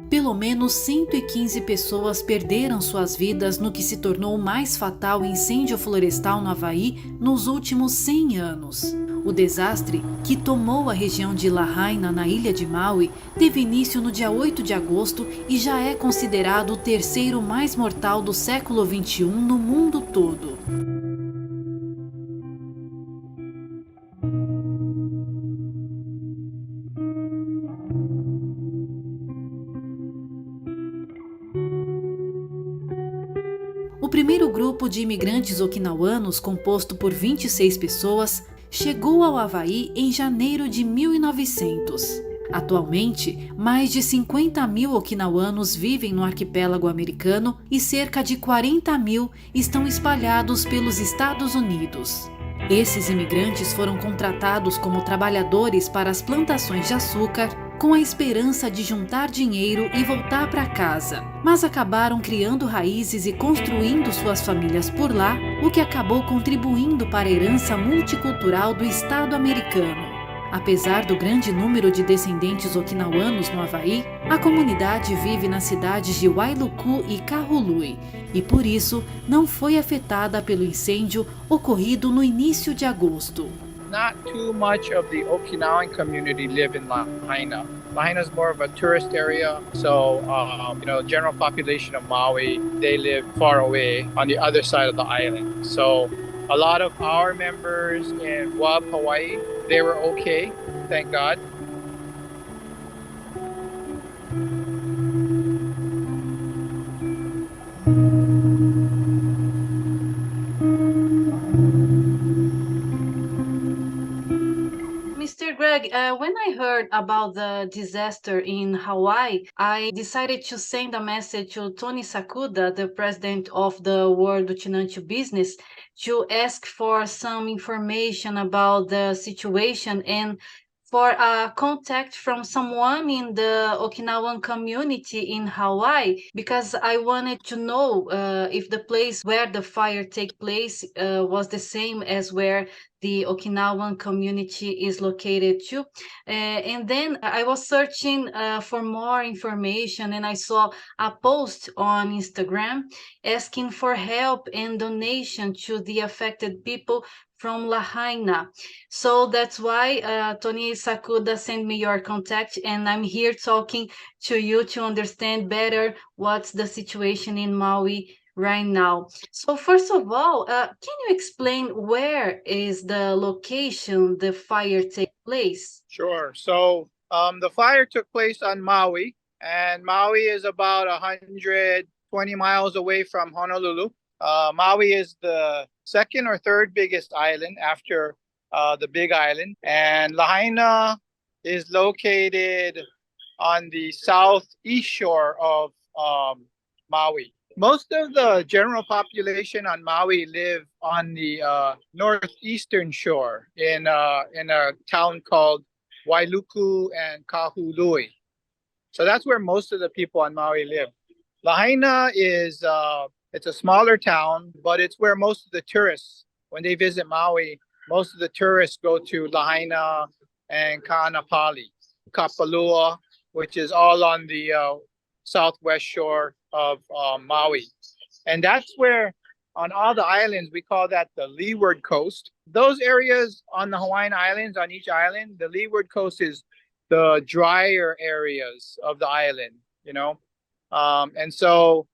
Pelo menos 115 pessoas perderam suas vidas no que se tornou o mais fatal incêndio florestal no Havaí nos últimos 100 anos. O desastre, que tomou a região de Lahaina, na ilha de Maui, teve início no dia 8 de agosto e já é considerado o terceiro mais mortal do século XXI no mundo todo. O primeiro grupo de imigrantes okinawanos, composto por 26 pessoas, chegou ao Havaí em janeiro de 1900. Atualmente, mais de 50 mil okinawanos vivem no arquipélago americano e cerca de 40 mil estão espalhados pelos Estados Unidos. Esses imigrantes foram contratados como trabalhadores para as plantações de açúcar, com a esperança de juntar dinheiro e voltar para casa, mas acabaram criando raízes e construindo suas famílias por lá, o que acabou contribuindo para a herança multicultural do estado americano. Apesar do grande número de descendentes okinawanos no Havaí, a comunidade vive nas cidades de Wailuku e Kahului e, por isso, não foi afetada pelo incêndio ocorrido no início de agosto. Not too much of the Okinawan community live in Lahaina. Lahaina is more of a tourist area, so general population of Maui, they live far away on the other side of the island. So a lot of our members in Hawaii, they were okay, thank God. Mr. Gregg, when I heard about the disaster in Hawaii, I decided to send a message to Tony Sakuda, the president of the World Uchinanchu Business, to ask for some information about the situation and for a contact from someone in the Okinawan community in Hawaii, because I wanted to know if the place where the fire take place was the same as where the Okinawan community is located too. And then I was searching for more information and I saw a post on Instagram asking for help and donation to the affected people from Lahaina. So that's why Tony Sakuda sent me your contact, and I'm here talking to you to understand better what's the situation in Maui right now. So first of all, can you explain where is the location the fire take place? Sure. So the fire took place on Maui, and Maui is about 120 miles away from Honolulu. Maui is the second or third biggest island after the Big Island, and Lahaina is located on the southeast shore of Maui. Most of the general population on Maui live on the northeastern shore in a town called Wailuku and Kahului. So that's where most of the people on Maui live. Lahaina is it's a smaller town, but it's where most of the tourists, when they visit Maui, most of the tourists go to Lahaina and Ka'anapali, Kapalua, which is all on the southwest shore of Maui. And that's where, on all the islands, we call that the leeward coast. Those areas on the Hawaiian Islands, on each island, the leeward coast is the drier areas of the island, and so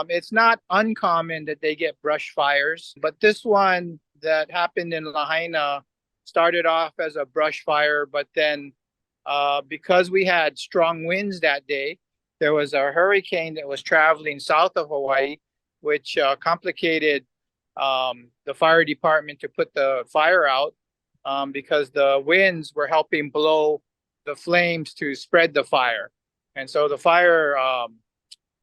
it's not uncommon that they get brush fires, but this one that happened in Lahaina started off as a brush fire, but then because we had strong winds that day, there was a hurricane that was traveling south of Hawaii, which complicated the fire department to put the fire out because the winds were helping blow the flames to spread the fire. And so the fire,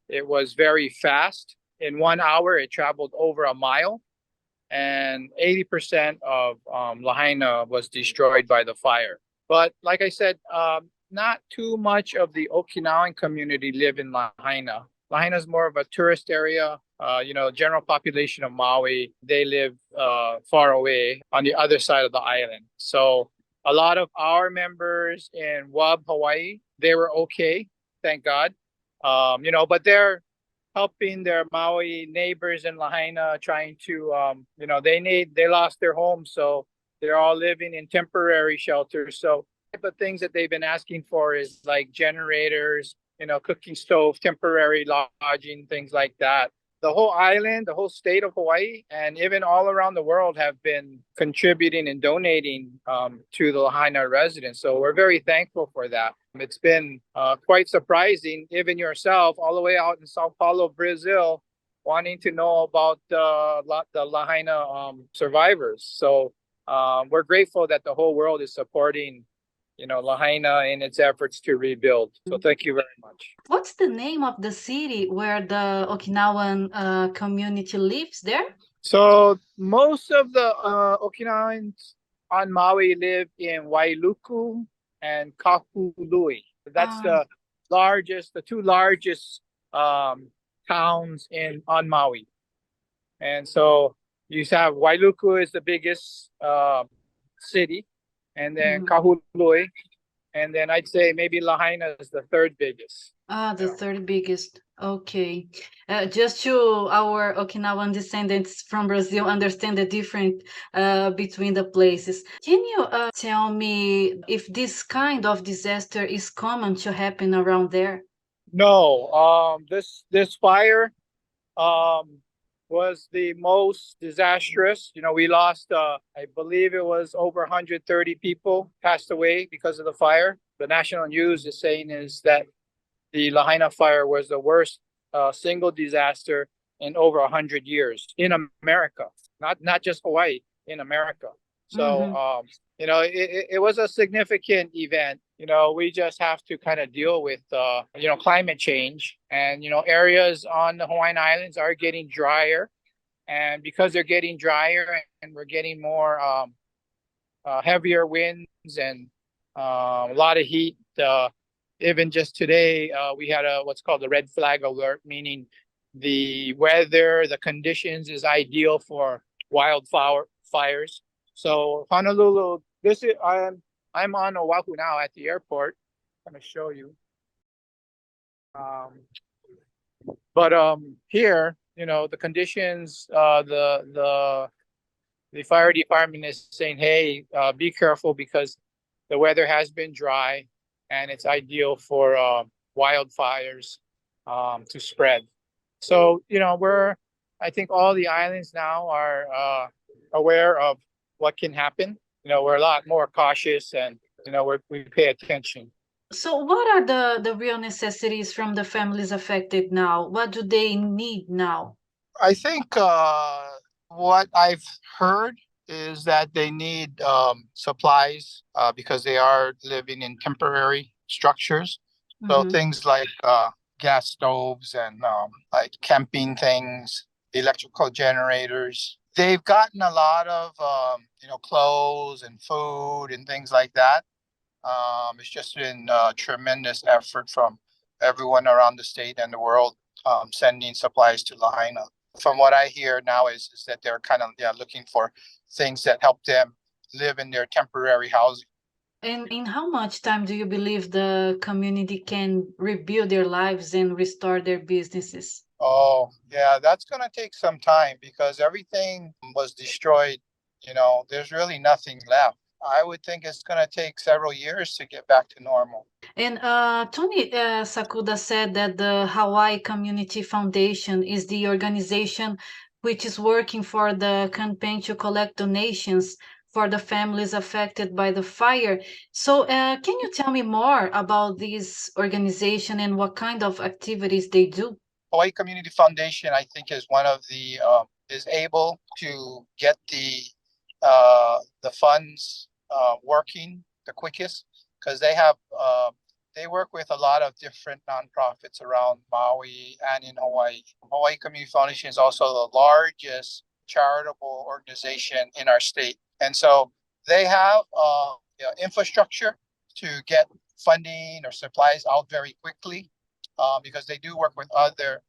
it was very fast. In 1 hour, it traveled over a mile, and 80% of Lahaina was destroyed by the fire. But like I said, not too much of the Okinawan community live in Lahaina. Lahaina is more of a tourist area. General population of Maui, they live far away on the other side of the island. So a lot of our members in Hawaii, they were okay, thank God. But they're helping their Maui neighbors in Lahaina, trying to, they lost their homes, so they're all living in temporary shelters. So the things that they've been asking for is like generators, cooking stove, temporary lodging, things like that. The whole island, the whole state of Hawaii, and even all around the world have been contributing and donating to the Lahaina residents. So we're very thankful for that. It's been quite surprising, even yourself, all the way out in Sao Paulo, Brazil, wanting to know about the Lahaina survivors. So we're grateful that the whole world is supporting Lahaina in its efforts to rebuild. So thank you very much. What's the name of the city where the Okinawan community lives there? So most of the Okinawans on Maui live in Wailuku and Kahului. That's the two largest towns on Maui. And so you have Wailuku is the biggest city, and then Kahului, and then I'd say maybe Lahaina is the third biggest. The third biggest. Okay. Just to our Okinawan descendants from Brazil understand the difference between the places. Can you tell me if this kind of disaster is common to happen around there? No. This fire was the most disastrous. We lost, I believe it was over 130 people passed away because of the fire. The national news is saying is that the Lahaina fire was the worst single disaster in over 100 years in America, not just Hawaii, in America. So, it was a significant event. We just have to kind of deal with, climate change. And, areas on the Hawaiian Islands are getting drier. And because they're getting drier and we're getting more heavier winds and a lot of heat, even just today, we had what's called a red flag alert, meaning the weather, the conditions is ideal for fires. So Honolulu, I'm on Oahu now at the airport. I'm going to show you. But here, the conditions, the fire department is saying, hey, be careful because the weather has been dry and it's ideal for wildfires to spread. So, I think all the islands now are aware of what can happen. We're a lot more cautious and, we pay attention. So what are the real necessities from the families affected now? What do they need now? I think what I've heard is that they need supplies because they are living in temporary structures. So things like gas stoves and like camping things, electrical generators. They've gotten a lot of clothes and food and things like that. It's just been a tremendous effort from everyone around the state and the world sending supplies to Lahaina. From what I hear now is that they're kind of looking for things that help them live in their temporary housing. And in how much time do you believe the community can rebuild their lives and restore their businesses? Oh, yeah, that's going to take some time because everything was destroyed. There's really nothing left. I would think it's going to take several years to get back to normal. And Tony Sakuda said that the Hawaii Community Foundation is the organization which is working for the campaign to collect donations for the families affected by the fire. So can you tell me more about this organization and what kind of activities they do? Hawaii Community Foundation, I think, is one of the is able to get the funds working the quickest because they work with a lot of different nonprofits around Maui and in Hawaii. Hawaii Community Foundation is also the largest charitable organization in our state, and so they have infrastructure to get funding or supplies out very quickly because they do work with other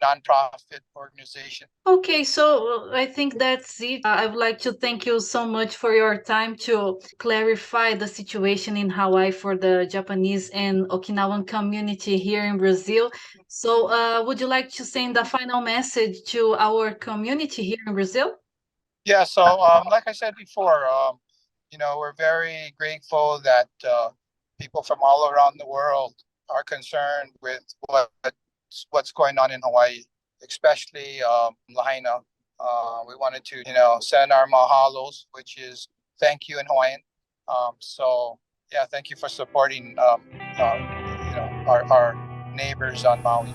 nonprofit organization. Okay, so I think that's it. I would like to thank you so much for your time to clarify the situation in Hawaii for the Japanese and Okinawan community here in Brazil. So, would you like to send a final message to our community here in Brazil? Yeah, so like I said before, we're very grateful that people from all around the world are concerned with what's going on in Hawaii, especially Lahaina. We wanted to, send our mahalos, which is thank you in Hawaiian. So yeah, thank you for supporting, our neighbors on Maui.